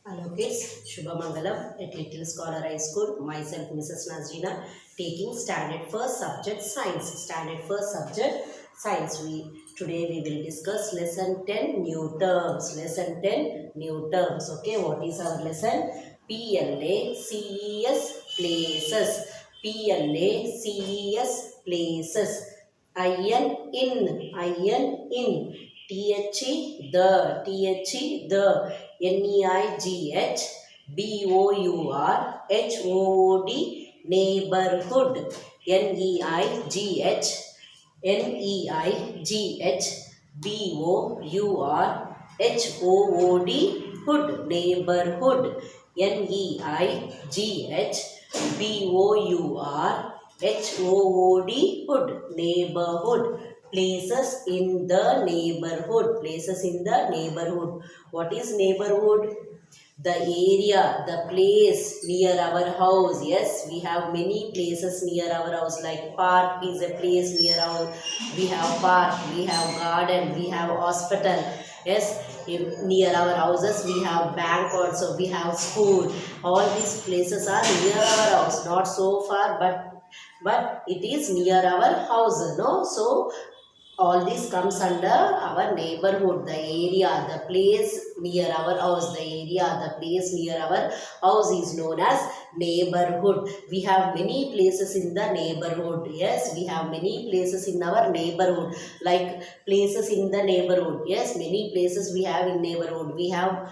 Hello kids, Shubhamangalam at Little Scholar High School. Myself Mrs. Nazrina taking standard first subject science. Standard first subject science. Today we will discuss lesson 10 new terms. Lesson 10 new terms. Okay, what is our lesson? PLACES places. PLACES places. In, the, NEIGHBOUR neighborhood, NEIGHBOUR hood, neighborhood, NEIGHBOUR hood, neighborhood. Places in the neighborhood. Places in the neighborhood. What is neighborhood? The area, the place near our house. Yes, we have many places near our house, like park is a place near our. We have park, we have garden, we have hospital. Yes, near our houses we have bank also, we have school. All these places are near our house, not so far, but it is near our house, no? So all this comes under our neighborhood, the area, the place near our house, the area, the place near our house is known as neighborhood. We have many places in the neighborhood. Yes, we have many places in our neighborhood, like places in the neighborhood. Yes, many places we have in neighborhood. We have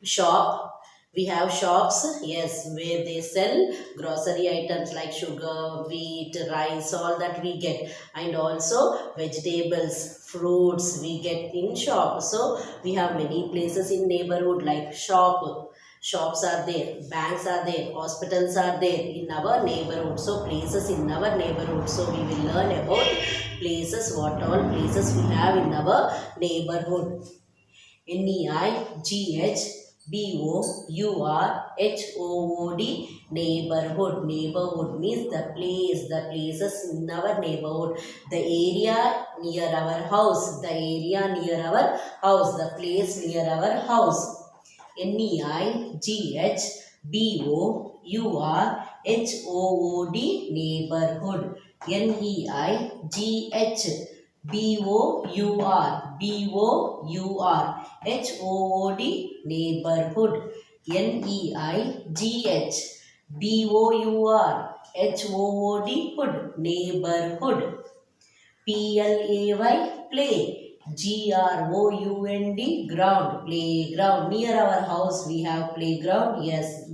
shop, we have shops, yes, where they sell grocery items like sugar, wheat, rice, all that we get. And also vegetables, fruits we get in shop. So we have many places in neighborhood, like shops are there, banks are there, hospitals are there in our neighborhood. So places in our neighborhood. So we will learn about places, what all places we have in our neighborhood. NEIGHBOURHOOD neighborhood. Neighborhood means the place, the places in our neighborhood. The area near our house, the area near our house, the place near our house. NEIGHBOURHOOD neighborhood. NEIGHBOURHOOD neighborhood. NEIGHBOURHOOD hood, neighborhood. PLAY play. GROUND ground, playground. Near our house we have playground. Yes,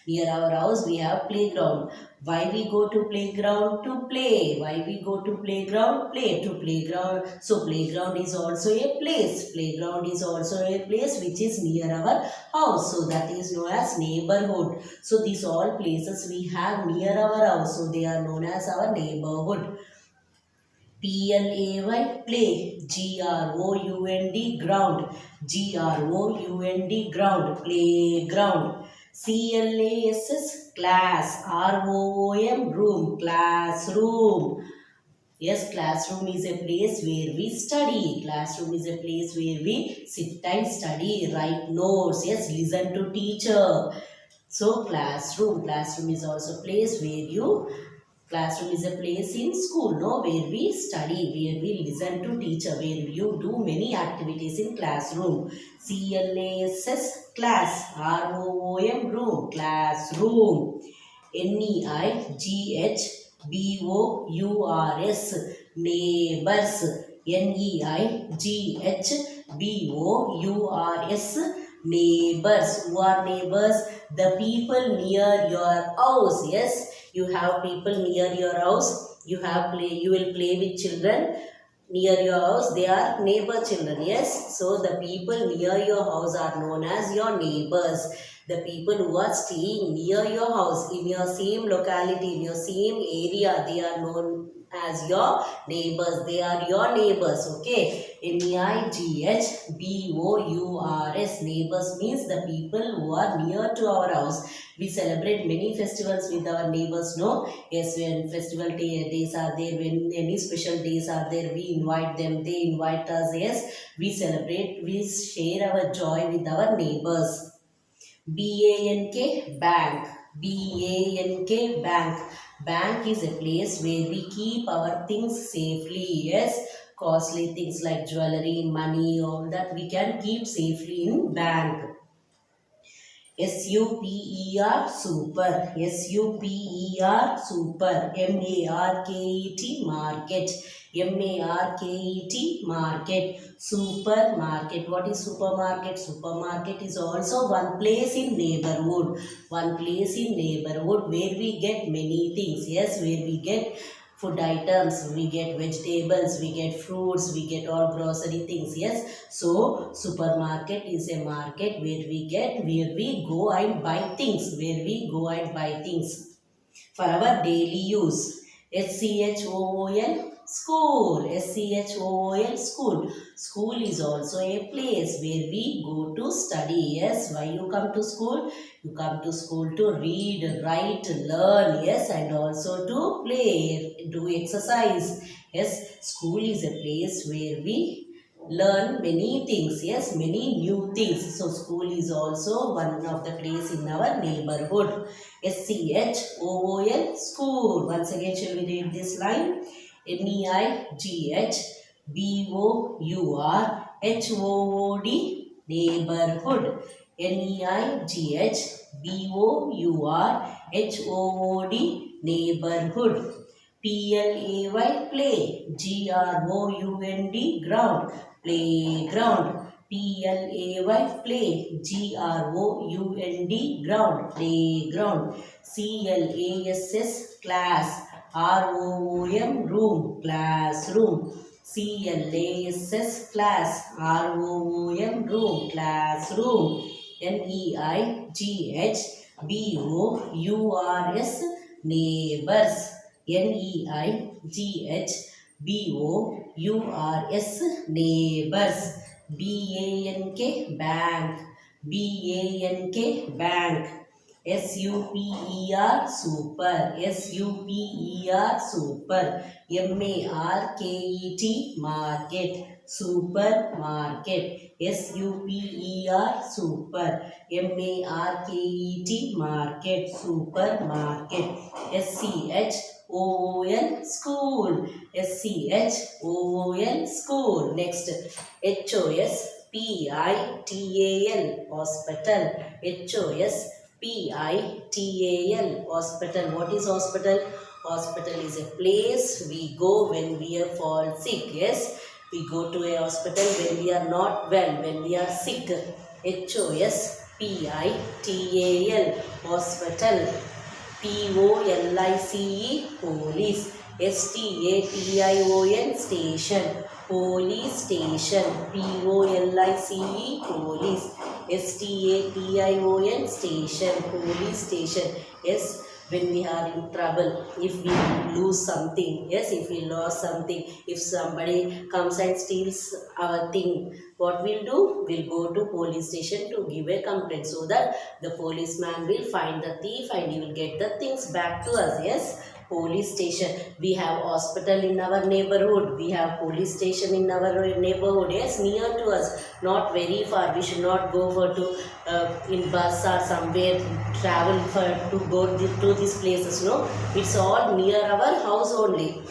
near our house we have playground. Why we go to playground? To play. Why we go to playground? Play. To playground. So playground is also a place. Playground is also a place which is near our house. So that is known as neighborhood. So these all places we have near our house. So they are known as our neighborhood. PLAY play. GROUND ground. GROUND ground, playground. CLASS class. ROOM room, classroom. Yes, classroom is a place where we study. Classroom is a place where we sit and study, write notes. Yes, listen to teacher. So classroom is also a place where you. Classroom is a place in school, no, where we study, where we listen to teacher, where you do many activities in classroom. CLASS class. ROOM room, classroom. NEIGHBOURS neighbors. NEIGHBOURS neighbors. Who are neighbors? The people near your house. Yes, you have people near your house. You will play with children near your house. They are neighbor children. Yes, so the people near your house are known as your neighbors. The people who are staying near your house, in your same locality, in your same area, they are known as your neighbors. They are your neighbors. Okay, NEIGHBOURS neighbors means the people who are near to our house. We celebrate many festivals with our neighbors, no? Yes, when festival days are there, when any special days are there, we invite them, they invite us. Yes, we celebrate, we share our joy with our neighbors. B-A-N-K, bank. B-A-N-K, bank. Bank is a place where we keep our things safely. Yes, costly things like jewelry, money, all that we can keep safely in bank. Super, super. Super. Market, market. Market. Supermarket. What is supermarket? Supermarket is also one place in neighborhood. One place in neighborhood where we get many things. Yes, where we get food items, we get vegetables, we get fruits, we get all grocery things. Yes, so supermarket is a market where we go and buy things, for our daily use. School. School. School. School is also a place where we go to study. Yes, why you come to school? You come to school to read, write, learn. Yes, and also to play, do exercise. Yes, school is a place where we learn many things. Yes, many new things. So school is also one of the place in our neighborhood. School. School. Once again, shall we read this line? Neighborhood. Neighborhood. Neighborhood. Neighborhood. Play, play. Ground, ground. Playground. Play. Ground, playground. Class. Room, classroom. Class. Room, classroom. Neighbors, neighbors. Neighbors, neighbors. Bank. Bank. Super. Super. Market. Supermarket. Super. Market. Supermarket. School. School. Next, hospital. Hospital. What is hospital? Hospital is a place we go when we are fall sick. Yes, we go to a hospital when we are not well, when we are sick. Hospital. Police. Station. Police station. Police. Station. Police station. Yes, when we are in trouble, if we lose something. Yes, if we lost something, if somebody comes and steals our thing, what we'll do? We'll go to police station to give a complaint, so that the policeman will find the thief and he will get the things back to us. Yes, police station. We have hospital in our neighborhood, we have police station in our neighborhood. Yes, near to us, not very far. We should not go for to in bus or somewhere, travel for to go to these places. No, it's all near our house only,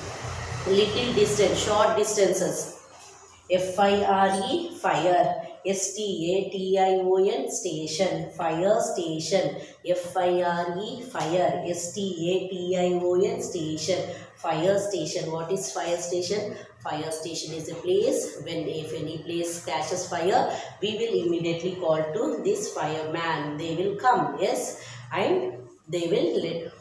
little distance, short distances. Fire, fire. Station, station. Fire station. Fire. Station, station. Fire station. What is fire station? Fire station is a place when if any place catches fire, we will immediately call to this fireman. They will come. Yes, and they will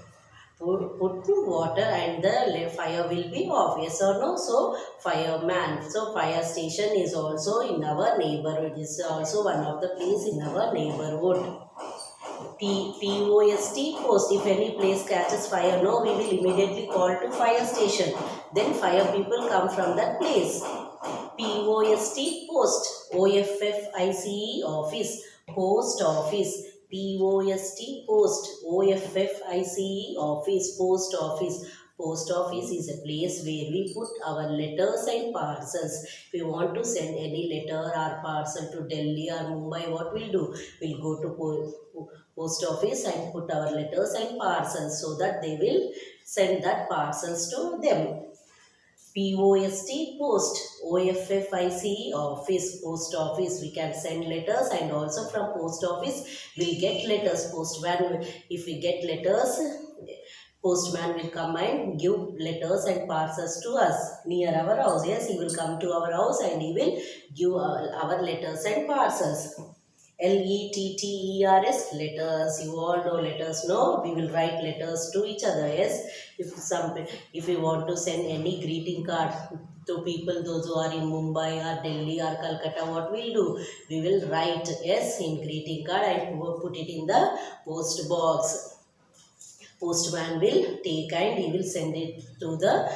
put water and the fire will be off. Yes or no? So fireman. So fire station is also in our neighborhood. It is also one of the place in our neighborhood. Post. If any place catches fire, no, we will immediately call to fire station. Then fire people come from that place. Post. Office. Post office. Post. Office. Post office. Post office is a place where we put our letters and parcels. If we want to send any letter or parcel to Delhi or Mumbai, what we'll do? We'll go to post office and put our letters and parcels so that they will send that parcels to them. POST, post. OFFICE, office, post office. We can send letters, and also from post office we get letters. Postman, if we get letters, postman will come and give letters and parcels to us near our house. Yes, he will come to our house and he will give our letters and parcels. LETTERS, letters. You all know letters, no? We will write letters to each other. Yes, if we want to send any greeting card to people, those who are in Mumbai or Delhi or Calcutta, what we'll do? We will write yes in greeting card and put it in the post box. Postman will take and he will send it to the,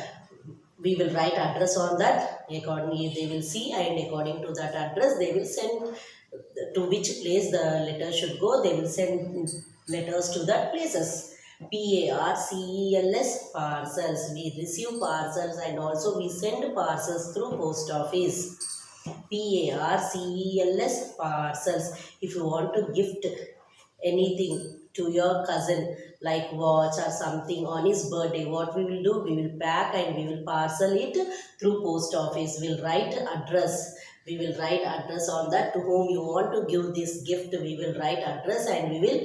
we will write address on that. Accordingly they will see, and according to that address they will send to which place the letter should go. They will send letters to that places. PARCELS, parcels. We receive parcels and also we send parcels through post office. PARCELS, parcels. If you want to gift anything to your cousin like watch or something on his birthday, what we will do? We will pack and we will parcel it through post office. We'll write address. We will write address on that, to whom you want to give this gift. We will write address and we will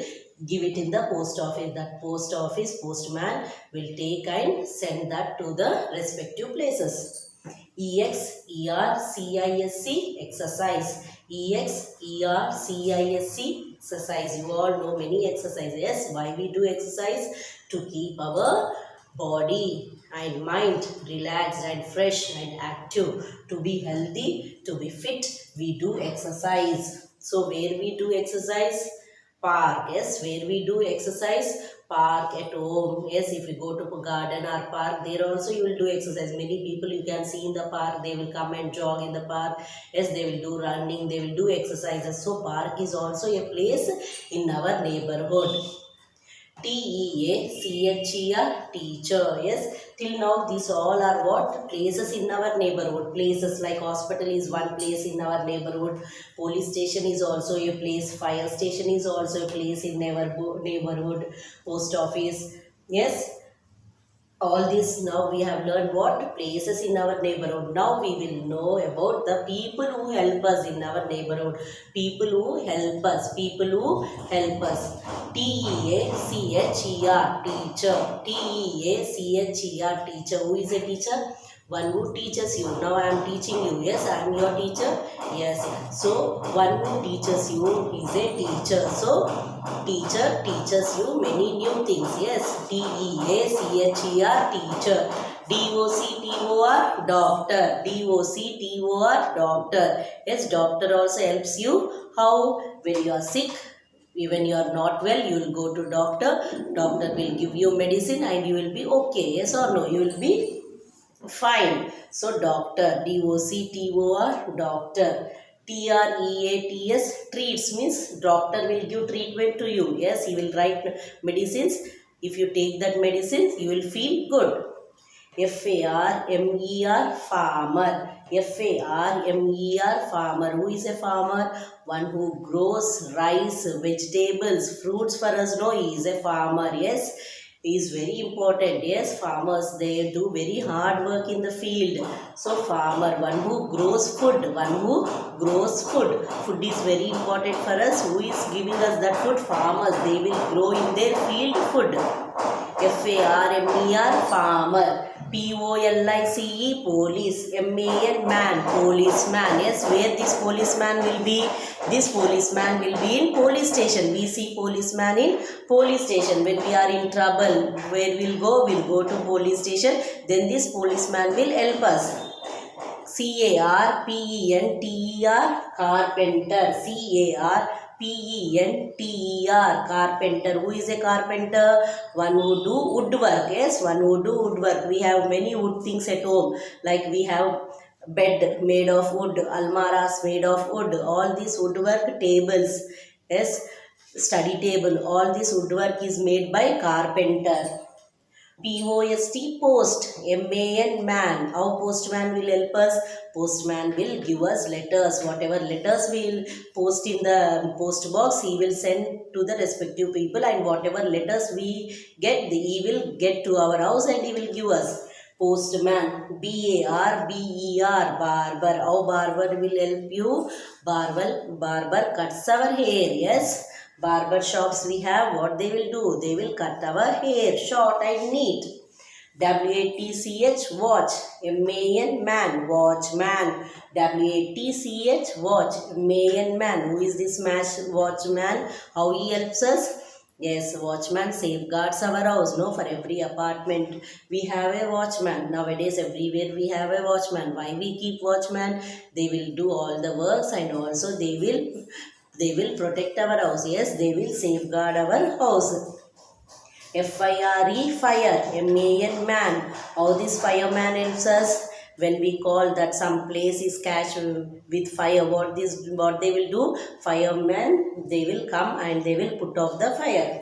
give it in the post office. That post office postman will take and send that to the respective places. EXERCISE, exercise. EXERCISE, exercise. You all know many exercises. Yes, why we do exercise? To keep our body and mind relaxed and fresh and active, to be healthy, to be fit, we do exercise. So where we do exercise? Park. Yes, where we do exercise? Park, at home. Yes, if you go to a garden or park, there also you will do exercise. Many people you can see in the park, they will come and jog in the park. Yes, they will do running, they will do exercises. So park is also a place in our neighborhood. TEACHER, teacher. Yes, till now these all are what? Places in our neighborhood. Places like hospital is one place in our neighborhood. Police station is also a place. Fire station is also a place in neighborhood. Post office. Yes, all this now we have learned what? Places in our neighborhood. Now we will know about the people who help us in our neighborhood. People who help us. People who help us. TEACHER, teacher. TEACHER, teacher. Who is a teacher? One who teaches you. Now I am teaching you. Yes, I am your teacher. Yes. So one who teaches you is a teacher. So teacher teaches you many new things. Yes. TEACHER, teacher. DOCTOR, doctor. DOCTOR, doctor. Yes, doctor also helps you. How? When you are sick, even you are not well, you will go to doctor. Doctor will give you medicine and you will be okay. Yes or no? You will be fine. So doctor, DOCTOR, doctor. TREATS, treats, means doctor will give treatment to you. Yes, he will write medicines. If you take that medicine, you will feel good. FARMER, farmer. FARMER, farmer. Who is a farmer? One who grows rice, vegetables, fruits for us. No, he is a farmer. Yes, he is very important. Yes, farmers, they do very hard work in the field. So farmer, one who grows food. One who grows food. Food is very important for us. Who is giving us that food? Farmers. They will grow in their field food. FARMER, farmer. POLICE, police. MAN, man, policeman. Yes, where this policeman will be? This policeman will be in police station. We see policeman in police station. When we are in trouble, where we'll go? We'll go to police station. Then this policeman will help us. CARPENTER, carpenter. CARPENTER, carpenter. Who is a carpenter? One who do woodwork. Yes, one who do woodwork. We have many wood things at home. Like we have bed made of wood, almaras made of wood. All these woodwork, tables. Yes, study table. All this woodwork is made by carpenter. P-O-S-T, post. M-A-N, man. How postman will help us? Postman will give us letters. Whatever letters we will post in the post box, he will send to the respective people, and whatever letters we get, he will get to our house and he will give us. Postman, B-A-R-B-E-R, barber. How barber will help you? Barber cuts our hair. Yes. Barber shops we have, what they will do? They will cut our hair short and neat. W-A-T-C-H, watch. M-A-N, man, watchman. W-A-T-C-H, watch. M-A-N, man. Who is this watchman? How he helps us? Yes, watchman safeguards our house. No, for every apartment we have a watchman. Nowadays everywhere we have a watchman. Why we keep watchman? They will do all the works, and also they will protect our house. Yes, they will safeguard our house. F-I-R-E, fire. M-A-N, man. How this fireman helps us? When we call that some place is catch with fire, what they will do? Firemen, they will come and they will put off the fire.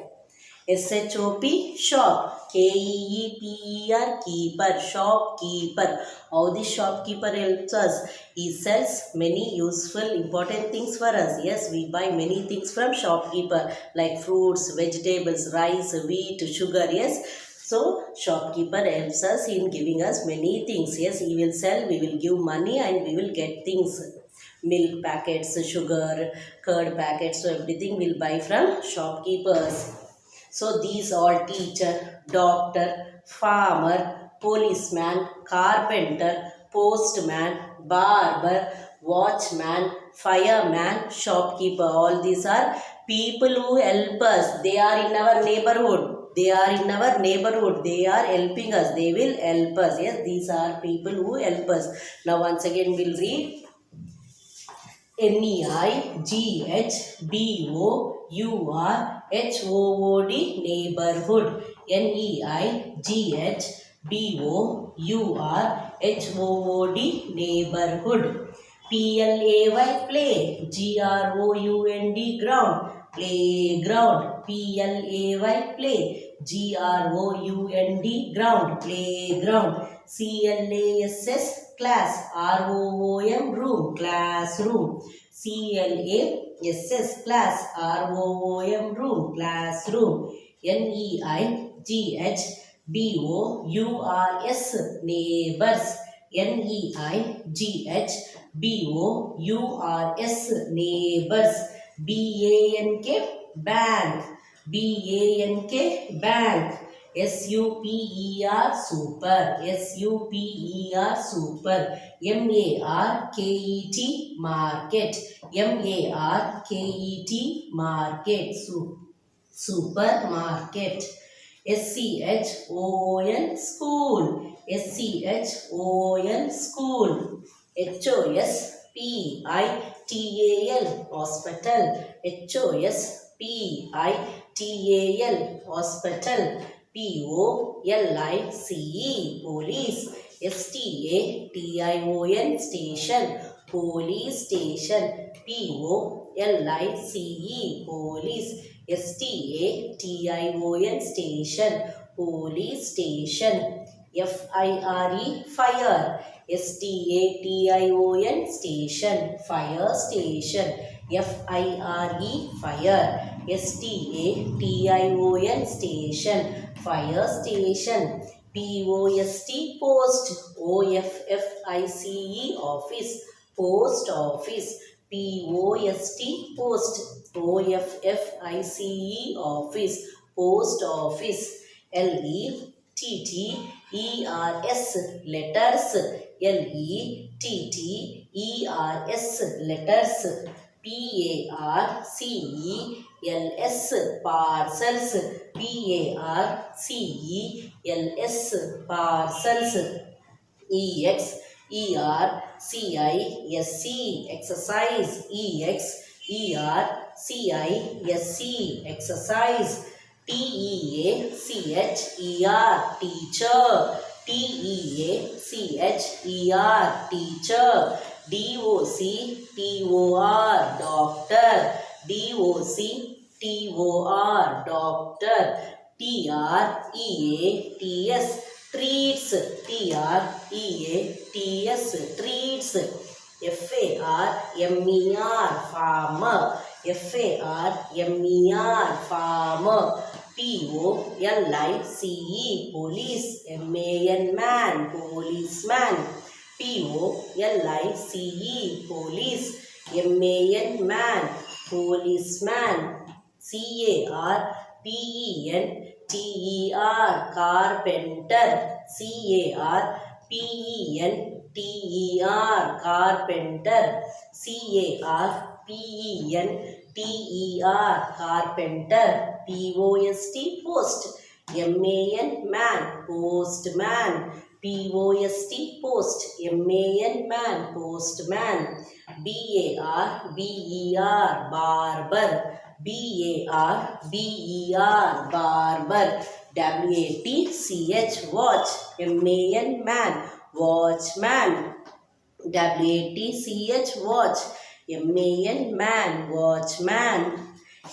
S-H-O-P, shop. K-E-E-P-E-R, keeper, shopkeeper. How the shopkeeper helps us? He sells many useful, important things for us. Yes, we buy many things from shopkeeper, like fruits, vegetables, rice, wheat, sugar. Yes, so shopkeeper helps us in giving us many things. Yes, he will sell, we will give money, and we will get things. Milk packets, sugar, curd packets, so everything we'll buy from shopkeepers. So these all teacher, doctor, farmer, policeman, carpenter, postman, barber, watchman, fireman, shopkeeper. All these are people who help us. They are in our neighborhood. They are in our neighborhood. They are helping us. They will help us. Yes, these are people who help us. Now once again we'll read. Neighborhood, neighborhood. Neighborhood, neighborhood. Play, play. Ground, ground. Playground. Play, ground, playground. Class, room, classroom. Class, room, classroom. Neighbors, neighbors. Neighbors. Bank, bank. Super, super. Market, market. Supermarket. Schon, school. School. Hospital, hospital. Hospital. Police, police. Station, police station. Police. Station, police station. Fire, fire. Station, fire station. Fire. Station, fire station. Post, office, post office. Post, office, post office. Letters, letters. Letters. Parcels, parcels. Exercise, exercise. Teacher, teacher. Doctor, doctor. T-R-E-A-T-S, treats, T-R-E-A-T-S, treats. F-A-R-M-E-R, farmer, F-A-R-M-E-R, farmer. P-O-L-I-C-E, police, M-A-N, man, policeman. P-O-L-I-C-E, police, M-A-N, man, policeman. C-A-R-P-E-N-T-E-R, carpenter, C-A-R-P-E-N-T-E-R, carpenter, C-A-R-P-E-N-T-E-R, carpenter. P-O-S-T, post, M-A-N, man, postman. P-O-S-T, post, M-A-N, man, postman. B-A-R-B-E-R, barber, B-A-R-B-E-R, barber. W-A-T-C-H, watch, M-A-N, man, watchman. W-A-T-C-H, watch, M-A-N, man, watchman.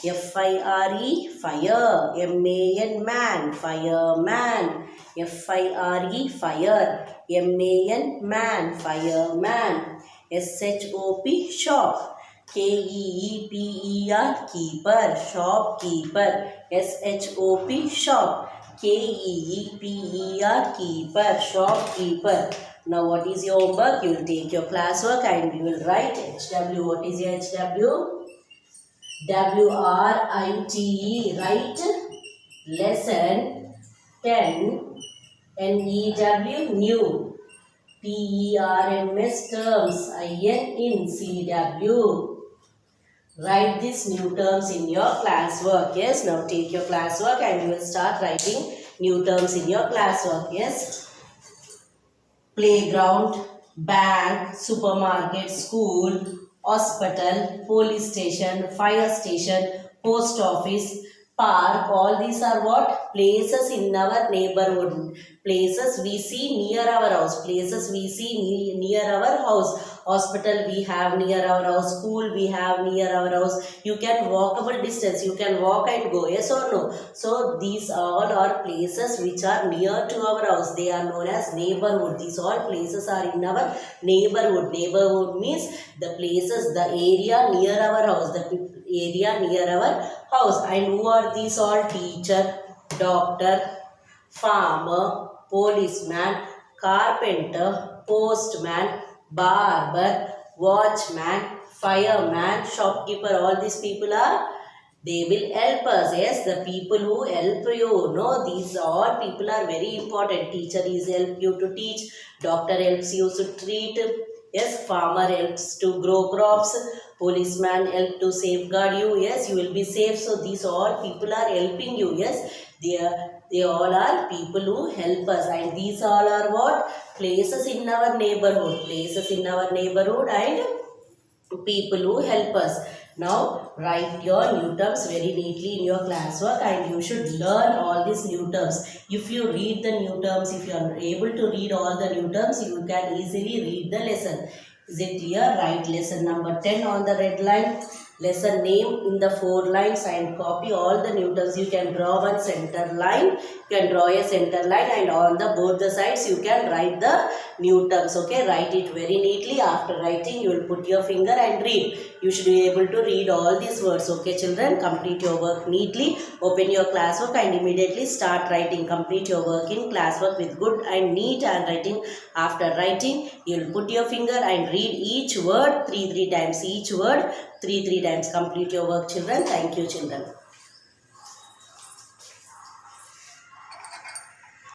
F-I-R-E, fire, M-A-N, man, fireman. F-I-R-E, fire, M-A-N, man, fireman. S-H-O-P, shop, K-E-E-P-E-R, keeper, shopkeeper. S-H-O-P, shop, K-E-E-P-E-R, keeper, shopkeeper. Now what is your homework? You will take your classwork and you will write HW. What is your HW? W-R-I-T-E, write lesson 10, N-E-W, new. T-E-R-M-S, terms, I-N, in, C-W. Write these new terms in your classwork. Yes, now take your classwork and you will start writing new terms in your classwork. Yes. Playground, bank, supermarket, school, hospital, police station, fire station, post office, park. All these are what? Places in our neighborhood. Places we see near our house. Places we see near our house. Hospital we have near our house. School we have near our house. You can walkable distance. You can walk and go. Yes or no? So these all are places which are near to our house. They are known as neighborhood. These all places are in our neighborhood. Neighborhood means the places, the area near our house. The area near our house. And who are these all? Teacher, doctor, farmer, policeman, carpenter, postman, barber, watchman, fireman, shopkeeper. All these people are, they will help us. Yes, the people who help you. No, these all people are very important. Teacher is help you to teach. Doctor helps you to treat. Yes, farmer helps to grow crops. Policeman help to safeguard you. Yes, you will be safe. So these all people are helping you. Yes, they all are people who help us. And these all are what? Places in our neighborhood. Places in our neighborhood and people who help us. Now write your new terms very neatly in your classwork and you should learn all these new terms. If you read the new terms, if you are able to read all the new terms, you can easily read the lesson. Is it clear? Write lesson number 10 on the red line. Lesson name in the 4 lines and copy all the new terms. You can draw one center line. You can draw a center line and on the both the sides you can write the new terms. Okay, write it very neatly. After writing, you will put your finger and read. You should be able to read all these words. Okay, children, complete your work neatly. Open your classwork and immediately start writing. Complete your work in classwork with good and neat handwriting. After writing, you will put your finger and read each word 3 times. Each word 3 times. Complete your work, children. Thank you, children.